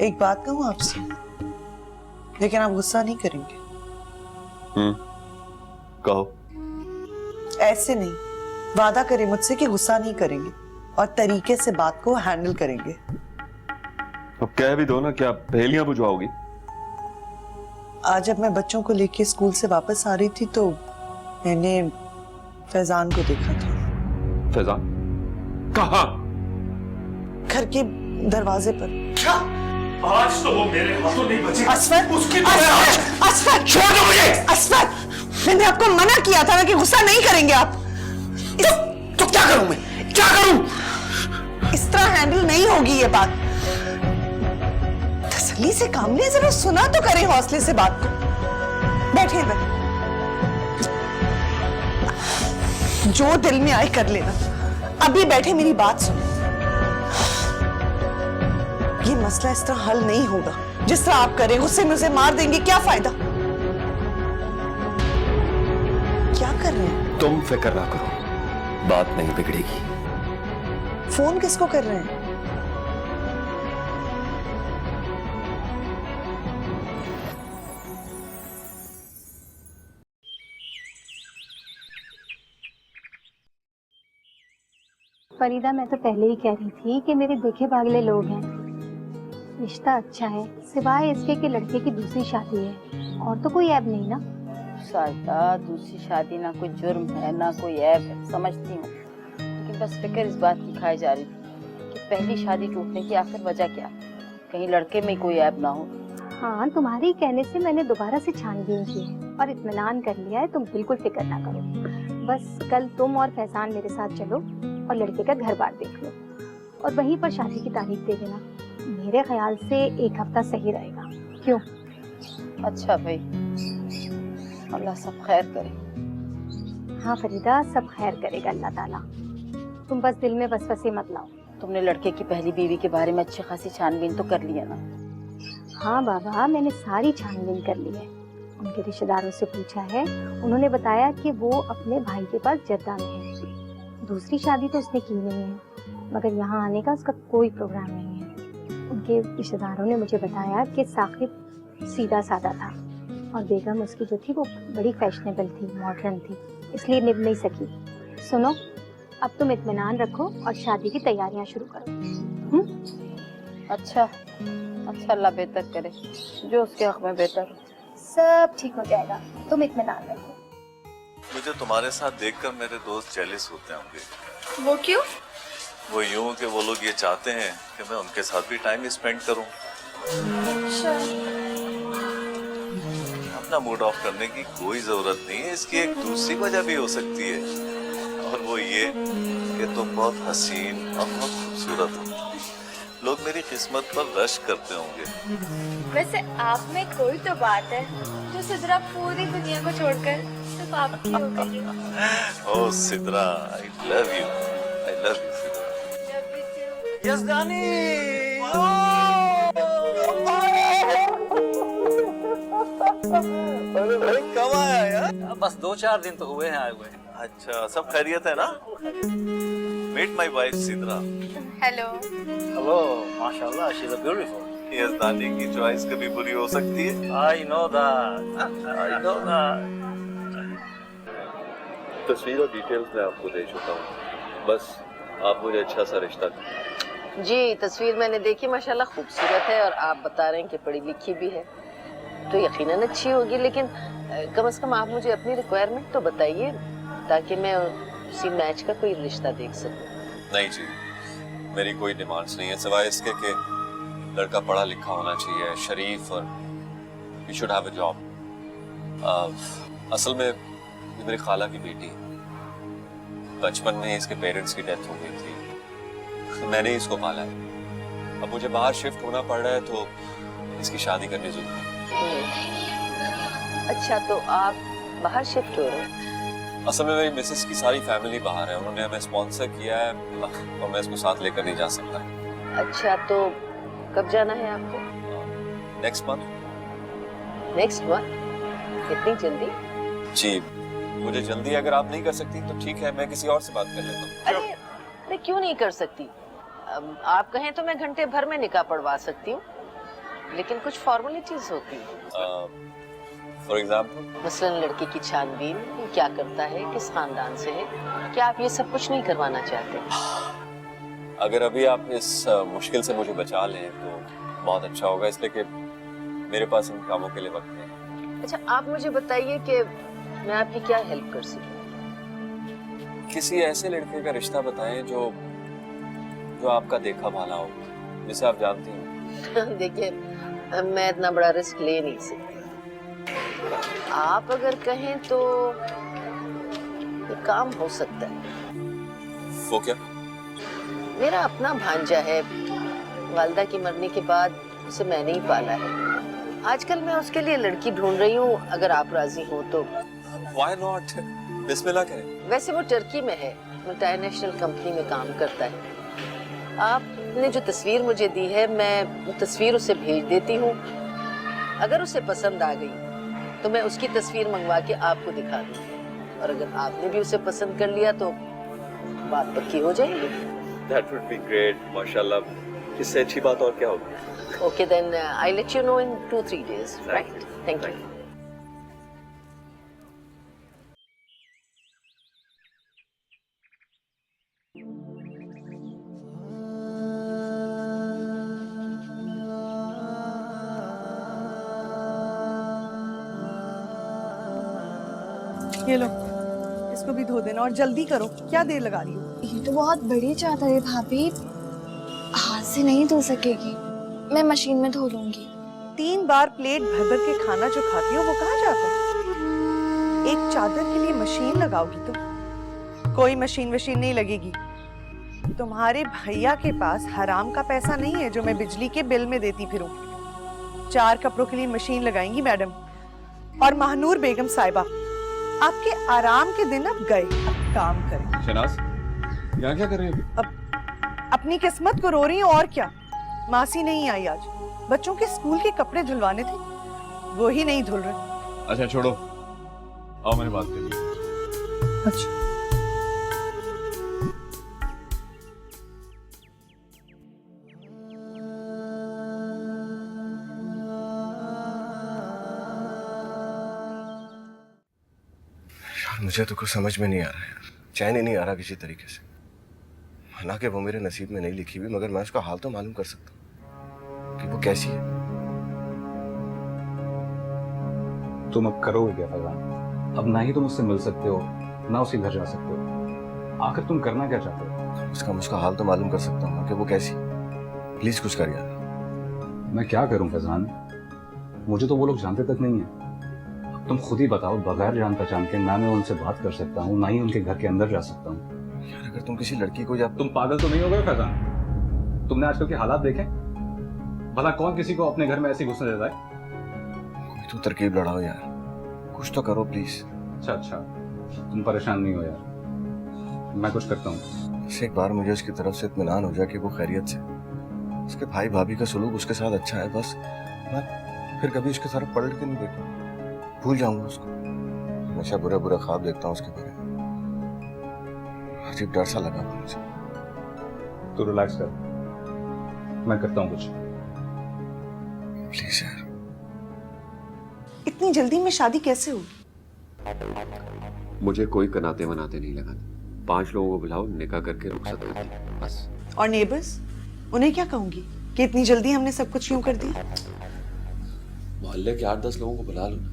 एक बात कहूँ आपसे, लेकिन आप गुस्सा नहीं करेंगे? कहो। ऐसे नहीं, वादा करें मुझसे कि गुस्सा नहीं करेंगे और तरीके से बात को हैंडल करेंगे। अब कह भी दो ना, क्या पहेलियां बुझवाओगी? आज जब मैं बच्चों को लेके स्कूल से वापस आ रही थी तो मैंने फैजान को देखा था। फैजान? कहाँ? घर के दरवाजे पर। क्या? आज तो वो मेरे हाथों नहीं बची। असफर, उसकी असफर, छोड़ दो मुझे। असफर, मैंने आपको मना किया था ना कि गुस्सा नहीं करेंगे आप। तो क्या करूं मैं? क्या करूं? इस तरह हैंडल नहीं होगी ये बात। तसल्ली से काम लिया, जरा सुना तो करें हौसले से बात को। बैठे इधर, जो दिल में आए कर लेना। अभी बैठे मेरी बात सुनो। ये मसला इस तरह हल नहीं होगा जिस तरह आप करें। गुस्से में उसे मार देंगे, क्या फायदा? क्या कर रहे हैं? तुम फिक्र ना करो, बात नहीं बिगड़ेगी। फोन किसको कर रहे हैं? फरीदा, मैं तो पहले ही कह रही थी कि मेरे देखे भागले लोग हैं। रिश्ता अच्छा है, सिवाय इसके कि लड़के की दूसरी शादी है, और तो कोई ऐब नहीं ना। साहिदा, दूसरी शादी ना कोई जुर्म है ना कोई ऐब है, समझती हूँ, लेकिन बस फिक्र इस बात की खाई जा रही थी कि पहली शादी टूटने की आखिर वजह क्या, कहीं लड़के में कोई ऐब ना हो। हाँ, तुम्हारे कहने से मैंने दोबारा से छानबीन की है और इत्मीनान कर लिया है। तुम बिल्कुल फिक्र ना करो। बस कल तुम और फैजान मेरे साथ चलो और लड़के का घर बार देख लो और वहीं पर शादी की तारीख दे देना। मेरे ख्याल से 1 हफ्ता सही रहेगा। क्यों? अच्छा भाई, अल्लाह सब खैर करे। हाँ फरीदा, सब खैर करेगा अल्लाह ताला। तुम बस दिल में वसवसे मत लाओ। तुमने लड़के की पहली बीवी के बारे में अच्छी खासी छानबीन तो कर ली है ना? हाँ बाबा, मैंने सारी छानबीन कर ली है। उनके रिश्तेदारों से पूछा है, उन्होंने बताया कि वो अपने भाई के पास जद्दा में है। दूसरी शादी तो उसने की नहीं है, मगर यहाँ आने का उसका कोई प्रोग्राम नहीं है। उनके रिश्तेदारों ने मुझे बताया कि साकिब सीधा साधा था और बेगम उसकी जो थी वो बड़ी फैशनेबल थी, मॉडर्न थी, इसलिए निभ नहीं सकी। सुनो, अब तुम इत्मीनान रखो और शादी की तैयारियां शुरू करो। अच्छा, अल्लाह बेहतर करे, जो उसके हक में बेहतर। सब ठीक हो जाएगा, तुम इत्मीनान रखो। मुझे तुम्हारे साथ देखकर मेरे दोस्त जेलिस होते होंगे। वो क्यों? वो यूं कि वो लोग ये चाहते हैं कि मैं उनके साथ भी टाइम स्पेंड करूं। अच्छा। अपना मूड ऑफ करने की कोई जरूरत नहीं है, इसकी एक दूसरी वजह भी हो सकती है, और वो ये कि तुम बहुत हसीन और बहुत खूबसूरत हो। लोग मेरी किस्मत पर रश करते होंगे। वैसे आप में कोई तो बात है जो सिद्रा पूरी दुनिया को छोड़कर सिर्फ आपकी हो गई है। Oh Sidra, I love you, I love you Sidra. Yazdani, अरे भाई कब आया यार? बस 2-4 दिन तो हुए हैं आए हुए। अच्छा, सब खैरियत है ना? Meet my wife Sidra. Hello. Hello, माशाल्लाह, शी इज ब्यूटीफुल। यज़दानी की चॉइस कभी बुरी हो सकती है। I know that, I know that. तस्वीर और डिटेल्स मैं आपको दे चुका हूँ, बस आप मुझे अच्छा सा रिश्ता दें। जी, तस्वीर मैंने देखी, माशाल्लाह खूबसूरत है और आप बता रहे हैं कि पढ़ी लिखी भी है, तो यकीनन अच्छी होगी, लेकिन कम से कम आप मुझे अपनी रिक्वायरमेंट तो बताइए ताकि मैं उसी मैच का कोई रिश्ता देख सकूं। नहीं जी, मेरी कोई डिमांड्स नहीं है सिवाय इसके कि लड़का पढ़ा लिखा होना चाहिए, शरीफ, और you should have a job. असल में ये मेरी खाला की बेटी है। बचपन में इसके पेरेंट्स की डेथ हो गई थी, मैंने इसको पाला है। अब मुझे बाहर शिफ्ट होना पड़ रहा है तो इसकी शादी करनी जरूरी है। अच्छा, तो आप बाहर शिफ्ट हो रहे हैं? असल में मेरी मिसेस की सारी फैमिली बाहर है, उन्होंने हमें स्पॉन्सर किया है और मैं इसको साथ लेकर नहीं जा सकता। अच्छा, तो कब जाना है आपको? Next month. Next month? इतनी जल्दी? जी, मुझे जल्दी, अगर आप नहीं कर सकती तो ठीक है, मैं किसी और से बात कर लेता हूँ। अरे क्यों नहीं कर सकती? आप कहें तो मैं घंटे भर में निकाह पढ़वा सकती हूँ। लेकिन कुछ फॉर्मेलिटीज होती हैं। For example? मसलन लड़के की छानबीन, वो क्या करता है, किस खानदान से है, क्या आप ये सब कुछ नहीं करवाना चाहते? अगर अभी आप इस मुश्किल से मुझे बचा लें तो बहुत अच्छा होगा, इसलिए कि मेरे पास इन कामों के लिए वक्त नहीं। अच्छा, आप मुझे बताइए कि मैं आपकी क्या हेल्प कर सकूं? किसी ऐसे लड़के का रिश्ता बताएं जो आपका देखा भाला हो, जिसे आप जानती हैं। देखिए, मैं इतना बड़ा रिस्क ले नहीं सकती। आप अगर कहें तो ये काम हो सकता है। वो क्या? मेरा अपना भांजा है, वालिदा की मरने के बाद उसे मैंने ही पाला है। आजकल मैं उसके लिए लड़की ढूंढ रही हूँ, अगर आप राजी हो तो। Why not? बिस्मिल्लाह करें। वैसे वो टर्की में है, मल्टीनेशनल कंपनी में काम करता है। आपने जो तस्वीर मुझे दी है, मैं वो तस्वीर उसे भेज देती हूँ। अगर उसे पसंद आ गई तो मैं उसकी तस्वीर मंगवा के आपको दिखा दूँगी, और अगर आपने भी उसे पसंद कर लिया तो बात पक्की हो जाएगी। That would be great, माशाल्लाह। इससे अच्छी बात और क्या होगी? Okay, then I'll let you know in 2-3 days, right? Thank you. ये लो, इसको भी धो देना और जल्दी करो, क्या देर लगा रही हो? ये तो बहुत बड़ी चादर है भाभी, हाथ से नहीं धो सकेगी। मैं मशीन में धो लूंगी। 3 बार प्लेट भर भर के खाना जो खाती हो वो कहाँ जाता है? एक चादर के लिए मशीन लगाओगी तुम? कोई मशीन वशीन नहीं लगेगी। तुम्हारे भैया के पास हराम का पैसा नहीं है जो मैं बिजली के बिल में देती फिरूं। 4 कपड़ों के लिए मशीन लगाएंगी मैडम। और महानूर बेगम साहिबा, आपके आराम के दिन अब गए, अब काम करें। शनाज, यहाँ क्या कर रही हो? अब अपनी किस्मत को रो रही हूँ और क्या। मासी नहीं आई आज, बच्चों के स्कूल के कपड़े धुलवाने थे, वो ही नहीं धुल रहे। अच्छा छोड़ो, आओ मैंने बात करी। अच्छा, मुझे तो कुछ समझ में नहीं आ रहा है, चैन ही नहीं आ रहा किसी तरीके से। हालांकि वो मेरे नसीब में नहीं लिखी हुई, मगर मैं उसका हाल तो मालूम कर सकता हूँ कि वो कैसी है। तुम अब करोगे क्या फैजान? अब ना ही तुम उससे मिल सकते हो, ना उसके घर जा सकते हो। आखिर तुम करना क्या चाहते हो? उसका हाल तो मालूम कर सकता हूँ कि वो कैसी। प्लीज कुछ कर यार। मैं क्या करूं फैजान? मुझे तो वो लोग जानते तक नहीं है। तुम खुद ही बताओ, बगैर जान पहचान के ना मैं उनसे बात कर सकता हूँ, ना ही उनके घर के अंदर जा सकता हूँ। यार अगर तुम किसी लड़की को या तुम पागल तो नहीं हो गए फैजान? तुमने आजकल के हालात देखे? भला कौन किसी को अपने घर में ऐसे घुसने देता है? कोई तो तरकीब लड़ाओ यार, कुछ तो करो प्लीज। अच्छा, तुम परेशान नहीं हो यार, मैं कुछ करता हूँ। बस एक बार मुझे उसकी तरफ से इत्मीनान हो जाए कि वो खैरियत से, उसके भाई भाभी का सलूक उसके साथ अच्छा है, बस मैं फिर कभी उसके तरफ पलट के नहीं देखूंगा, भूल जाऊंगा उसको। हमेशा बुरा ख्वाब देखता हूँ उसके बारे में, अजीब डर सा लगा मुझे। तो रिलैक्स कर, मैं करता हूँ कुछ। प्लीज यार। इतनी जल्दी में शादी कैसे होगी? मुझे कोई कनाते मनाते नहीं लगाते। 5 लोगों को बुलाओ, निकाह करके रुखसत कर दी, बस। और नेबर्स, उन्हें क्या कहूंगी कि इतनी जल्दी हमने सब कुछ यूं कर दिया? मोहल्ले के 8-10 लोगों को बुला लो ना,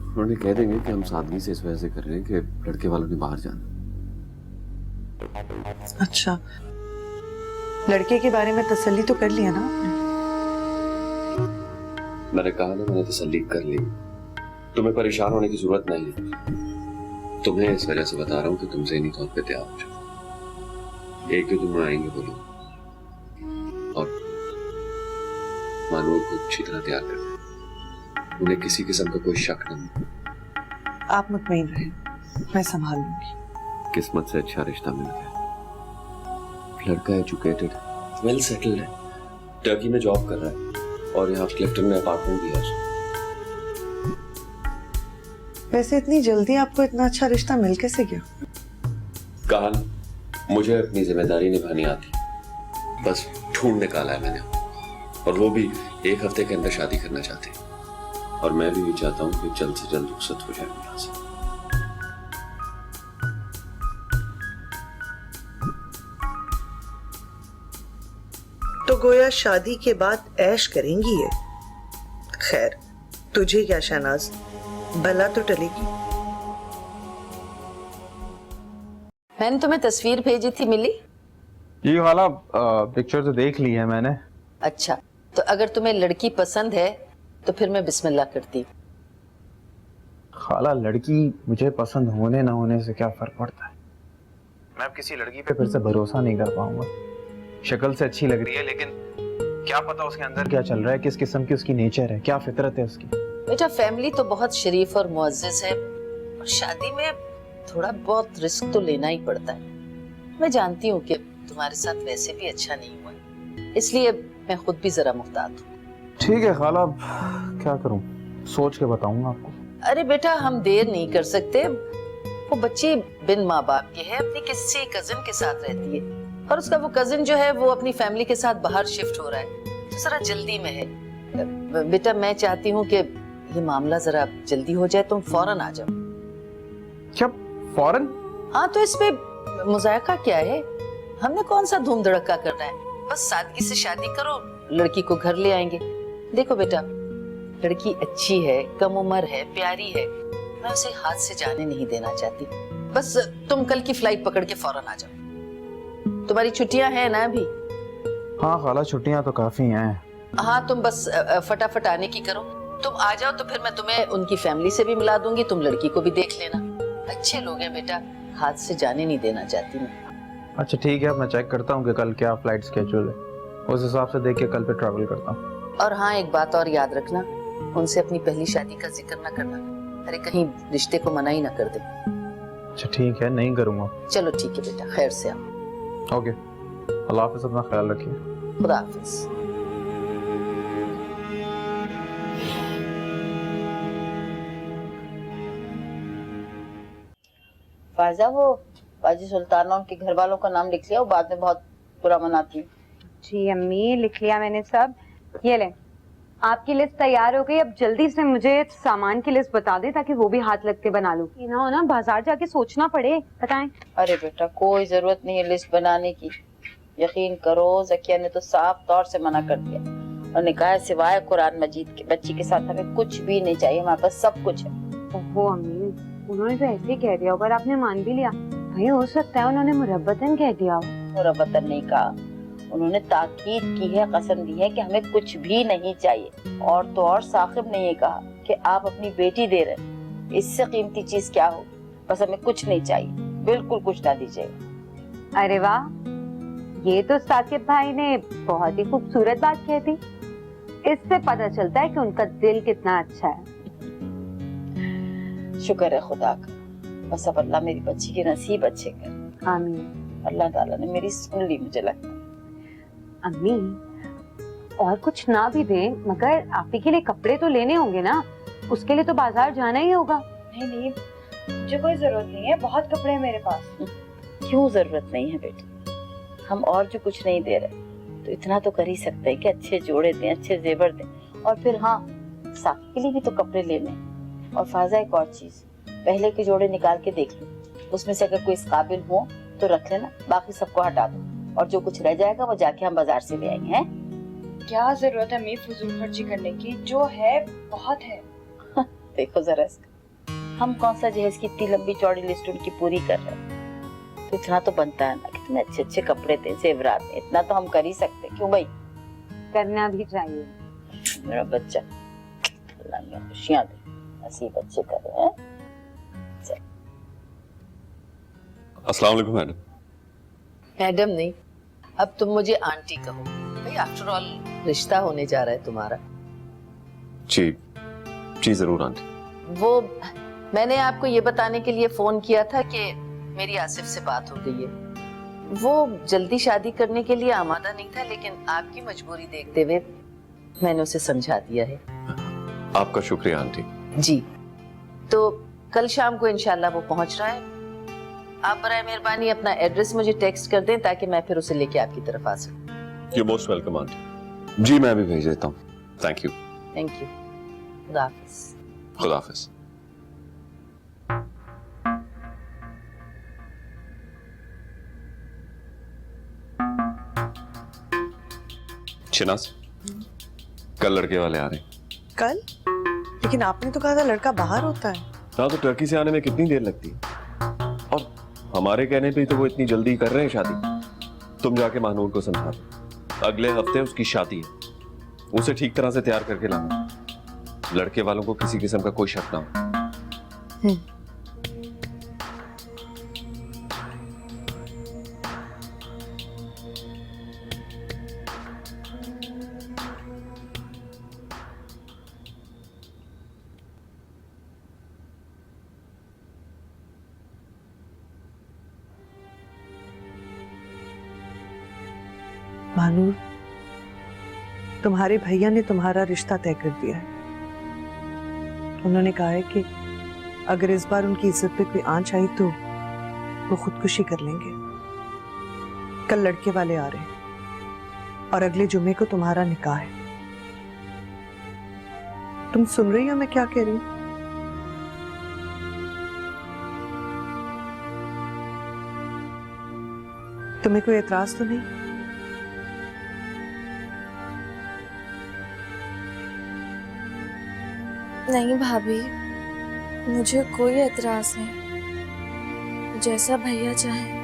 उन्होंने कह देंगे कि हम सादगी से इस वजह से कर रहे हैं कि लड़के वालों ने बाहर जाना। अच्छा, लड़के के बारे में तसल्ली तो कर लिया ना आपने? मैंने कहा ना, मैंने तसल्ली कर ली। तुम्हें परेशान होने की जरूरत नहीं है। तुम्हें इस वजह से बता रहा हूँ कि तुम ज़हनी तौर पे तैयार हो जाओ। एक ही तुम आएंगे बोलो, और मानूर को अच्छी तरह तैयार कर, उन्हें किसी किस्म का कोई शक नहीं। आप मुतमईन रहें, मैं संभाल लूंगी। किस्मत से अच्छा रिश्ता मिल गया। लड़का एजुकेटेड, वेल सेटल्ड है, टर्की में जॉब कर रहा है और यहाँ क्लिफ्टन में अपार्टमेंट भी है। वैसे इतनी जल्दी आपको इतना अच्छा रिश्ता मिल कैसे गया? कहा ना, मुझे अपनी जिम्मेदारी निभानी आती, बस ढूंढ निकाला है मैंने, और वो भी 1 हफ्ते के अंदर शादी करना चाहते हैं। और मैं भी चाहता हूँ कि जल्द से जल्द रुखसत हो जाए यहाँ से। तो गोया शादी के बाद ऐश करेंगी ये। खैर, तुझे क्या शहनाज, भला तो टलेगी। मैंने तुम्हें तस्वीर भेजी थी, मिली? जी खाला, पिक्चर तो देख ली है मैंने। अच्छा, तो अगर तुम्हें लड़की पसंद है तो फिर मैं बिस्मिल्लाह करती। खाला, लड़की मुझे पसंद होने ना होने से क्या फर्क पड़ता है। मैं अब किसी लड़की पे फिर से भरोसा नहीं कर पाऊंगा। शक्ल से अच्छी लग रही है, लेकिन क्या पता उसके अंदर क्या चल रहा है, किस किस्म की उसकी नेचर है, क्या फितरत है उसकी। बेटा, फैमिली तो बहुत शरीफ और मुअज़्ज़ज़ है, और शादी में थोड़ा बहुत रिस्क तो लेना ही पड़ता है। मैं जानती हूँ कि तुम्हारे साथ वैसे भी अच्छा नहीं हुआ, इसलिए मैं खुद भी जरा मुहतात हूँ। ठीक है खाला, अब क्या करूँ, सोच के बताऊंगा आपको। अरे बेटा, हम देर नहीं कर सकते। वो बच्ची बिन माँ बाप की है, अपनी किसी कजिन के साथ रहती है, और उसका वो कजिन जो है वो अपनी फैमिली के साथ बाहर शिफ्ट हो रहा है, तो जरा जल्दी में है। बेटा, मैं चाहती हूँ कि ये मामला जरा जल्दी हो जाए, तुम फौरन आ जाओ। क्या फौरन? हाँ, तो इसमें मुज़ायका क्या है? हमने कौन सा धूम धड़का करना है, बस सादगी से शादी करो, लड़की को घर ले आएंगे। देखो बेटा, लड़की अच्छी है, कम उम्र है, प्यारी है, मैं उसे हाथ से जाने नहीं देना चाहती। बस तुम कल की फ्लाइट पकड़ के फौरन आ जाओ। तुम्हारी छुट्टियां हैं ना अभी? हाँ खाला, छुट्टियां तो काफी हैं। हाँ, तुम बस फटाफट आने की करो। तुम आ जाओ तो फिर मैं तुम्हें उनकी फैमिली से भी मिला दूंगी, तुम लड़की को भी देख लेना। अच्छे लोग हैं बेटा, हाथ से जाने नहीं देना चाहती मैं। अच्छा ठीक है, मैं चेक करता हूँ कि कल क्या फ्लाइट स्केड्यूल है, उस हिसाब से देख के कल पे ट्रैवल करता हूँ। और हाँ, एक बात और याद रखना, उनसे अपनी पहली शादी का जिक्र ना करना, अरे कहीं रिश्ते को मना ही ना कर दे। अच्छा ठीक है, नहीं करूँगा। चलो ठीक है बेटा, खैर से आओ। ओके, अल्लाह हाफिज़, अपना ख्याल रखिए। खुदा हाफिज। फायजा, वो बाजी सुल्ताना उनके घर वालों का नाम लिख लिया, वो बाद में बहुत बुरा मनाती है। जी अम्मी, लिख लिया मैंने सब। ये ले, आपकी लिस्ट तैयार हो गई। अब जल्दी से मुझे सामान की लिस्ट बता दें ताकि वो भी हाथ लगते बना लूं। ना हो ना बाजार जाके सोचना पड़े। बताएं। अरे बेटा, कोई जरूरत नहीं है लिस्ट बनाने की। यकीन करो, जकिया ने तो साफ तौर से मना कर दिया और ने कहा सिवाय कुरान मजीद के बच्ची के साथ हमें कुछ भी नहीं चाहिए, हमारे पास सब कुछ है। ओहो अम्मी, उन्होंने तो ऐसे ही कह दिया पर आपने मान भी लिया। भाई हो सकता है उन्होंने मुरब्बतन कह दिया हो। मुरब्बतन नहीं कहा, उन्होंने ताकीद की है, कसम दी है कि हमें कुछ भी नहीं चाहिए। और तो और साकिब ने ये कहा कि आप अपनी बेटी दे रहे हैं, इससे कीमती चीज क्या हो, बस हमें कुछ नहीं चाहिए, बिल्कुल कुछ ना दीजिएगा। अरे वाह, ये तो साकिब भाई ने बहुत ही खूबसूरत बात कह दी। इससे पता चलता है कि उनका दिल कितना अच्छा है। शुक्र है खुदा का, बस अब अल्लाह मेरी बच्ची के नसीब अच्छे कर। आमीन। अल्लाह ताला ने मेरी सुन ली, मुझे लगता है। अम्मी, और कुछ ना भी दे मगर आप ही के लिए कपड़े तो लेने होंगे ना, उसके लिए तो बाजार जाना ही होगा। नहीं नहीं, मुझे कोई जरूरत नहीं है, बहुत कपड़े हैं मेरे पास। क्यों जरूरत नहीं है बेटी, हम और जो कुछ नहीं दे रहे तो इतना तो कर ही सकते हैं कि अच्छे जोड़े दें, अच्छे जेवर दें। और फिर हाँ, साकी के लिए भी तो कपड़े लेने। और फायजा, एक और चीज, पहले के जोड़े निकाल के देख लो, उसमें से अगर कोई इस काबिल हो तो रख लेना, बाकी सबको हटा दो, और जो कुछ रह जाएगा वो जाके हम बाजार से ले आएंगे। हैं? क्या जरूरत है अम्मी फजूल खर्ची करने की, जो है बहुत है। देखो जरा इसका, हम कौन सा जहेज की इतनी लंबी चौड़ी लिस्ट उनकी पूरी कर रहे हैं, तो इतना तो बनता है ना, कितने अच्छे अच्छे कपड़े थे, जेवरात थे, इतना तो हम कर ही सकते। क्यों भाई? करना भी चाहिए। मेरा बच्चा, अल्लाह में खुशियां दे, नसीब अच्छे करे। हैं? अस्सलाम वालेकुम मैडम। मैडम नहीं, अब तुम मुझे आंटी कहो भाई, आफ्टर ऑल रिश्ता होने जा रहा है तुम्हारा। जी जी जरूर आंटी। वो मैंने आपको ये बताने के लिए फोन किया था कि मेरी आसिफ से बात हो गई है। वो जल्दी शादी करने के लिए आमादा नहीं था, लेकिन आपकी मजबूरी देखते हुए मैंने उसे समझा दिया है। आपका शुक्रिया आंटी। जी, तो कल शाम को इंशाल्लाह वो पहुंच रहा है। आप बराए मेहरबानी अपना एड्रेस मुझे टेक्स्ट कर दें ताकि मैं फिर उसे लेके आपकी तरफ आ सकूं। You most welcome aunty. जी मैं अभी भेज देता हूँ। Thank you. Thank you. खुदा हाफिज। खुदा हाफिज। शिनाज, कल लड़के वाले आ रहे हैं। कल? लेकिन आपने तो कहा था लड़का बाहर होता है। हाँ, तो टर्की से आने में कितनी देर लगती है? और हमारे कहने पे ही तो वो इतनी जल्दी कर रहे हैं शादी। तुम जाके महानूर को समझा दो, अगले हफ्ते उसकी शादी है, उसे ठीक तरह से तैयार करके लाना। लड़के वालों को किसी किस्म का कोई शक ना हो। महानूर, तुम्हारे भैया ने तुम्हारा रिश्ता तय कर दिया है। उन्होंने कहा है कि अगर इस बार उनकी इज्जत पे कोई आंच आई तो वो खुदकुशी कर लेंगे। कल लड़के वाले आ रहे हैं और अगले जुमे को तुम्हारा निकाह है। तुम सुन रही हो मैं क्या कह रही हूँ? तुम्हें कोई एतराज तो नहीं? नहीं भाभी, मुझे कोई एतराज नहीं, जैसा भैया चाहे।